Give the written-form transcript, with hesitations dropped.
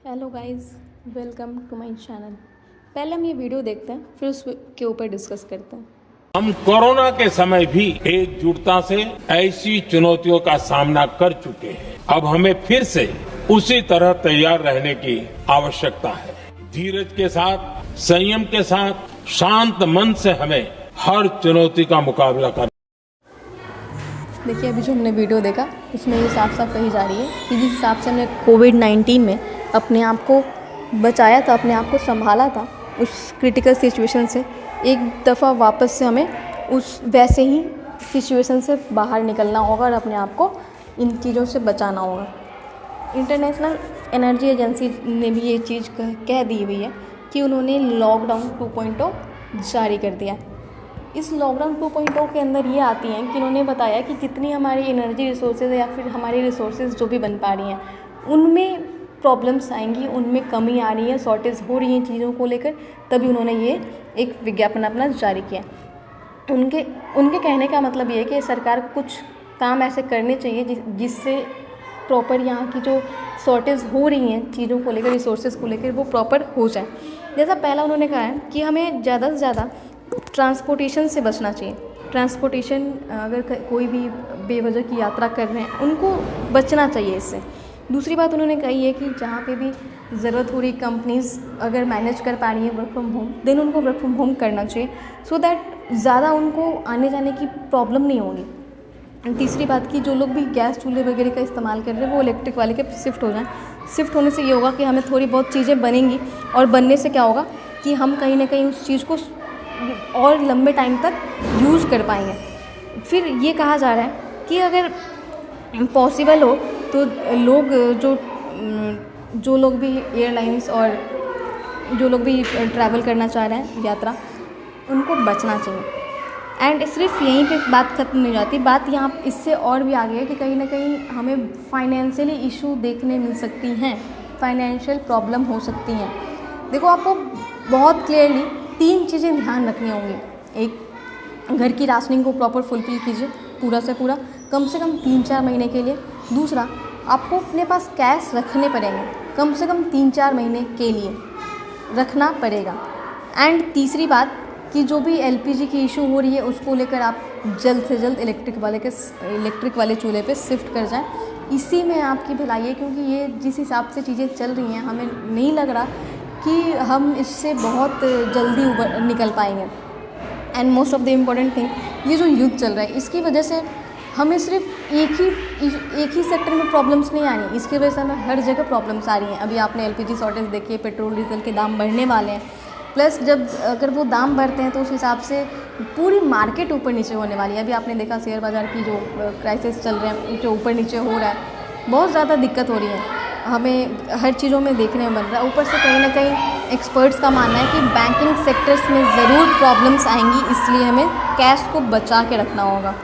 Hello guys, welcome to my channel. पहले हम ये वीडियो देखते हैं, फिर उसके ऊपर डिस्कस करते हैं। हम कोरोना के समय भी एकजुटता से ऐसी चुनौतियों का सामना कर चुके हैं। अब हमें फिर से उसी तरह तैयार रहने की आवश्यकता है। धीरज के साथ, संयम के साथ, शांत मन से हमें हर चुनौती का मुकाबला करना। देखिए, अभी जो हमने वीडियो देखा उसमें ये साफ साफ कही जा रही है कि जिस हिसाब से हमने कोविड-19 में अपने आप को बचाया था, अपने आप को संभाला था उस क्रिटिकल सिचुएशन से, एक दफ़ा वापस से हमें उस वैसे ही सिचुएशन से बाहर निकलना होगा और अपने आप को इन चीज़ों से बचाना होगा। इंटरनेशनल एनर्जी एजेंसी ने भी ये चीज़ कह दी हुई है कि उन्होंने लॉकडाउन 2.0 जारी कर दिया। इस लॉकडाउन 2.0 के अंदर ये आती हैं कि उन्होंने बताया कि जितनी हमारी एनर्जी रिसोर्सेज या फिर हमारी रिसोर्सेज जो भी बन पा रही हैं उनमें प्रॉब्लम्स आएंगी, उनमें कमी आ रही है, शॉर्टेज हो रही है चीज़ों को लेकर। तभी उन्होंने ये एक विज्ञापन अपना जारी किया। उनके कहने का मतलब ये है कि सरकार को कुछ काम ऐसे करने चाहिए जिससे प्रॉपर यहाँ की जो शॉर्टेज हो रही हैं चीज़ों को लेकर, रिसोर्सेज को लेकर, वो प्रॉपर हो जाए। जैसा पहला उन्होंने कहा है कि हमें ज़्यादा से ज़्यादा ट्रांसपोर्टेशन से बचना चाहिए। ट्रांसपोर्टेशन, अगर कोई भी बेवजह की यात्रा कर रहे हैं उनको बचना चाहिए इससे। दूसरी बात उन्होंने कही है कि जहाँ पे भी ज़रूरत हो रही कंपनीज़ अगर मैनेज कर पा रही हैं वर्क फ्रॉम होम, देन उनको वर्क फ्रॉम होम करना चाहिए, सो दैट ज़्यादा उनको आने जाने की प्रॉब्लम नहीं होगी। तीसरी बात कि जो लोग भी गैस चूल्हे वगैरह का इस्तेमाल कर रहे हैं वो इलेक्ट्रिक वाले के शिफ्ट हो जाएं। शिफ्ट होने से ये होगा कि हमें थोड़ी बहुत चीज़ें बनेंगी और बनने से क्या होगा कि हम कहीं ना कहीं उस चीज़ को और लंबे टाइम तक यूज़ कर पाएंगे। फिर ये कहा जा रहा है कि अगर पॉसिबल हो तो लोग जो लोग भी एयरलाइंस और जो लोग भी ट्रैवल करना चाह रहे हैं यात्रा, उनको बचना चाहिए। एंड सिर्फ यहीं पे बात ख़त्म नहीं हो जाती, बात यहाँ इससे और भी आगे है कि कहीं ना कहीं हमें फाइनेंशियली इशू देखने मिल सकती हैं, फाइनेंशियल प्रॉब्लम हो सकती हैं। देखो, आपको बहुत क्लियरली 3 चीज़ें ध्यान रखनी होंगी। एक, घर की राशनिंग को प्रॉपर फुलफिल कीजिए पूरा से पूरा, कम से कम 3-4 महीने के लिए। दूसरा, आपको अपने पास कैश रखने पड़ेंगे, कम से कम 3-4 महीने के लिए रखना पड़ेगा। एंड तीसरी बात कि जो भी एलपीजी की इशू हो रही है उसको लेकर आप जल्द से जल्द इलेक्ट्रिक वाले चूल्हे पे शिफ्ट कर जाएं। इसी में आपकी भलाई है, क्योंकि ये जिस हिसाब से चीज़ें चल रही हैं हमें नहीं लग रहा कि हम इससे बहुत जल्दी निकल पाएंगे। And most of the important thing, ये जो युद्ध चल रहा है इसकी वजह से हमें सिर्फ एक ही सेक्टर में प्रॉब्लम्स नहीं आ रही, इसकी वजह से हमें हर जगह प्रॉब्लम्स आ रही हैं। अभी आपने एलपीजी शॉर्टेज देखी है, पेट्रोल डीजल के दाम बढ़ने वाले हैं, प्लस जब अगर वो दाम बढ़ते हैं तो उस हिसाब से पूरी मार्केट ऊपर नीचे होने वाली है। अभी आपने देखा शेयर बाज़ार की जो क्राइसिस चल रहे हैं, जो ऊपर नीचे हो रहा है, बहुत ज़्यादा दिक्कत हो रही है, हमें हर चीज़ों में देखने में बन रहा है। ऊपर से कहीं ना कहीं एक्सपर्ट्स का मानना है कि बैंकिंग सेक्टर्स में ज़रूर प्रॉब्लम्स आएंगी, इसलिए हमें कैश को बचा के रखना होगा।